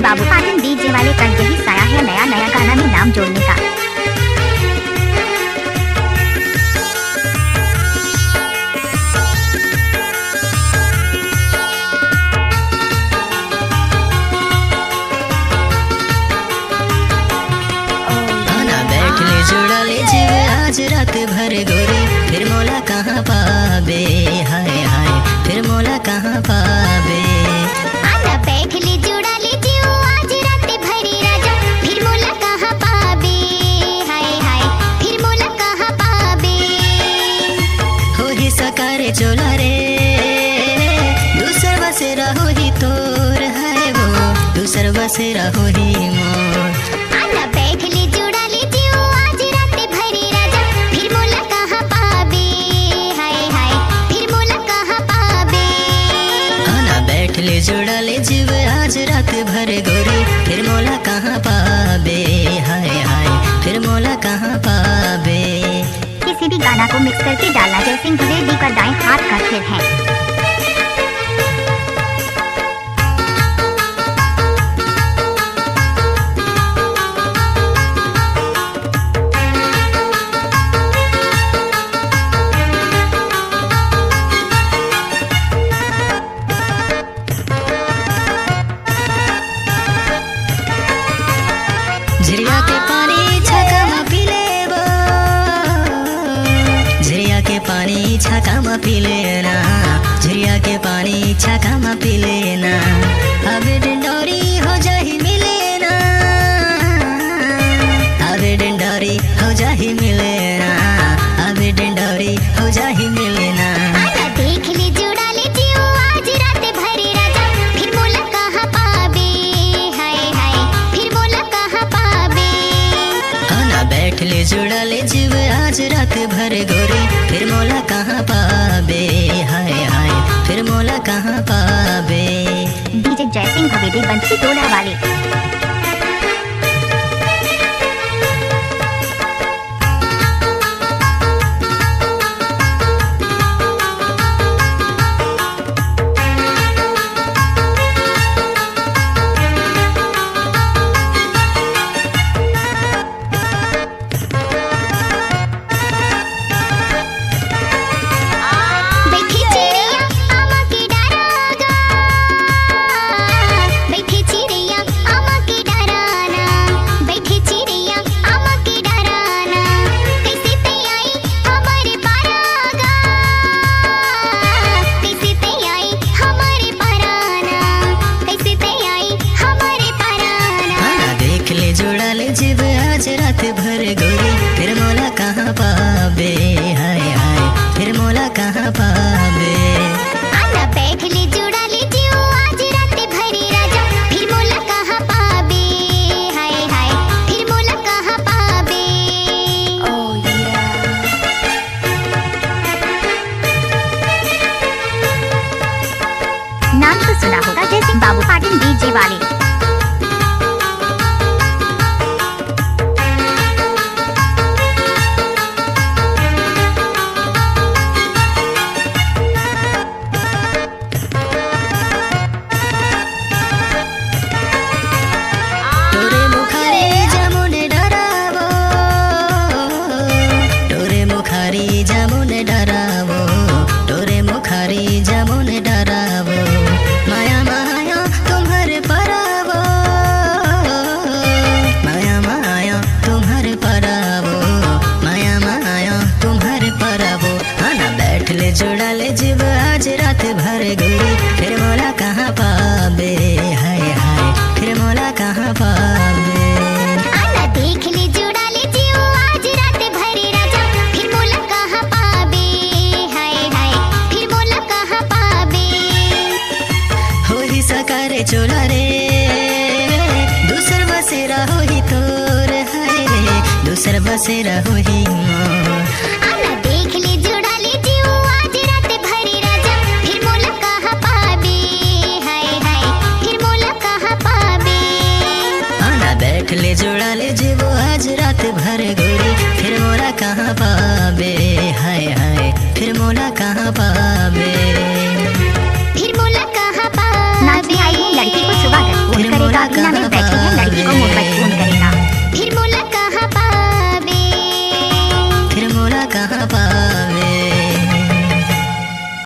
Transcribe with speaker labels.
Speaker 1: बाबू पाटिल डीजे वाले का यही साया है नया नया गाना में नाम जोड़ने का।
Speaker 2: जुड़ा ले जीव आज रात भर गोरी, फिर मोला कहाँ पाबे, हाय हाय फिर मोला कहाँ पाबे।
Speaker 3: आना बैठ ले जुड़ा ले जीव आज रात भर राजा, फिर मोला कहाँ पाबे, हाय हाय फिर मोला कहाँ पाबे।
Speaker 2: हो ही सकारे चोला रे दूसर बसेरा हो ही तोर है वो, दूसर बसेरा हो ही मोर।
Speaker 3: आना बैठ ले जुड़ा ले जीव आज रात भर राजा, फिर मोला कहाँ पाबे, हाय हाय फिर मोला कहाँ पाबे।
Speaker 2: आना बैठ ले जुड़ा ले जीव आज रात भर गोरी, फिर मोला कहाँ पाबे, हाय हाय फिर मोला कहाँ पाबे।
Speaker 1: किसी भी गाना को मिक्स करके डालना जय सिंह द्विवेदी का दाएं हाथ का खेल है।
Speaker 2: झरिया के पानी छका में पी लेबो, झरिया के पानी छका में पी लेना, झरिया के पानी छका में पी लेना। अब डिंडोरी हो जाही मिलेना, अब डिंडोरी हो जाही मिलेना, अब डिंडोरी हो जाही मिलेना।
Speaker 3: आना देख ले जुड़ा ले जीव आज रात भर राजा, फिर मोला कहाँ पाबे, हाय हाय फिर मोला कहाँ पाबे।
Speaker 2: आना बैठ ले जुड़ा ले जीव आज रात भर गोरी, फिर मोला कहाँ पाबे, हाय हाय फिर मोला कहाँ पाबे।
Speaker 1: डीजे जय सिंह द्विवेदी बंसी टोला वाले।
Speaker 3: बैठी चिड़िया आमा के डरागा, बैठी चिड़िया आमा के डराना, बैठी चिड़िया आमा के डराना। कैसे ते आई हमारे पारागा, कैसे ते आई हमारे पाराना, कैसे ते आई हमारे पाराना।
Speaker 2: आना देख ले जुड़ा ले जीव आज रात भर गोरी, फिर मोला कहाँ पाबे, हाय हाय फिर मोला कहाँ पाबे।
Speaker 3: आना बैठ ले जुड़ा ले जीव आज रात भर राजा, फिर मोला कहाँ पाबे, हाय हाय फिर मोला कहाँ पाबे।
Speaker 1: नाम तो सुना होगा जय सिंह बाबू पाटिल डीजे वाले।
Speaker 2: टोरे मुखारी जामुन डरावो, टोरे मुखारी जामुन डरावो, टोरे मुखारी जामुन डरावो। माया माया तुम्हारे परावो, माया माया तुम्हारे परावो, माया माया तुम्हारे परावो। आना बैठ ले जुड़ा ले जीव आज रात भर गोरी, फिर मोला कहाँ पाबे, हाय हाय फिर मोला कहाँ पाबे।
Speaker 3: आना देख ले जुड़ा ले जीव आज रात भर राजा, फिर मोला कहाँ पाबे, हाय हाय फिर मोला कहाँ पाबे।
Speaker 2: हो ही सकारे चोला रे दूसर बसेरा हो ही तोर, हाय रे दूसर बसेरा हो ही मोर।
Speaker 3: आना देख ले जुड़ा ले जीव आज रात भर राजा, फिर मोला कहाँ पाबे, हाय हाय फिर मोला कहाँ पाबे।
Speaker 2: आना बैठ ले जुड़ा ले जीवो आज रात भर गोरी, फिर मोला कहाँ पाबे, हाय हाय फिर मोला कहाँ पाबे।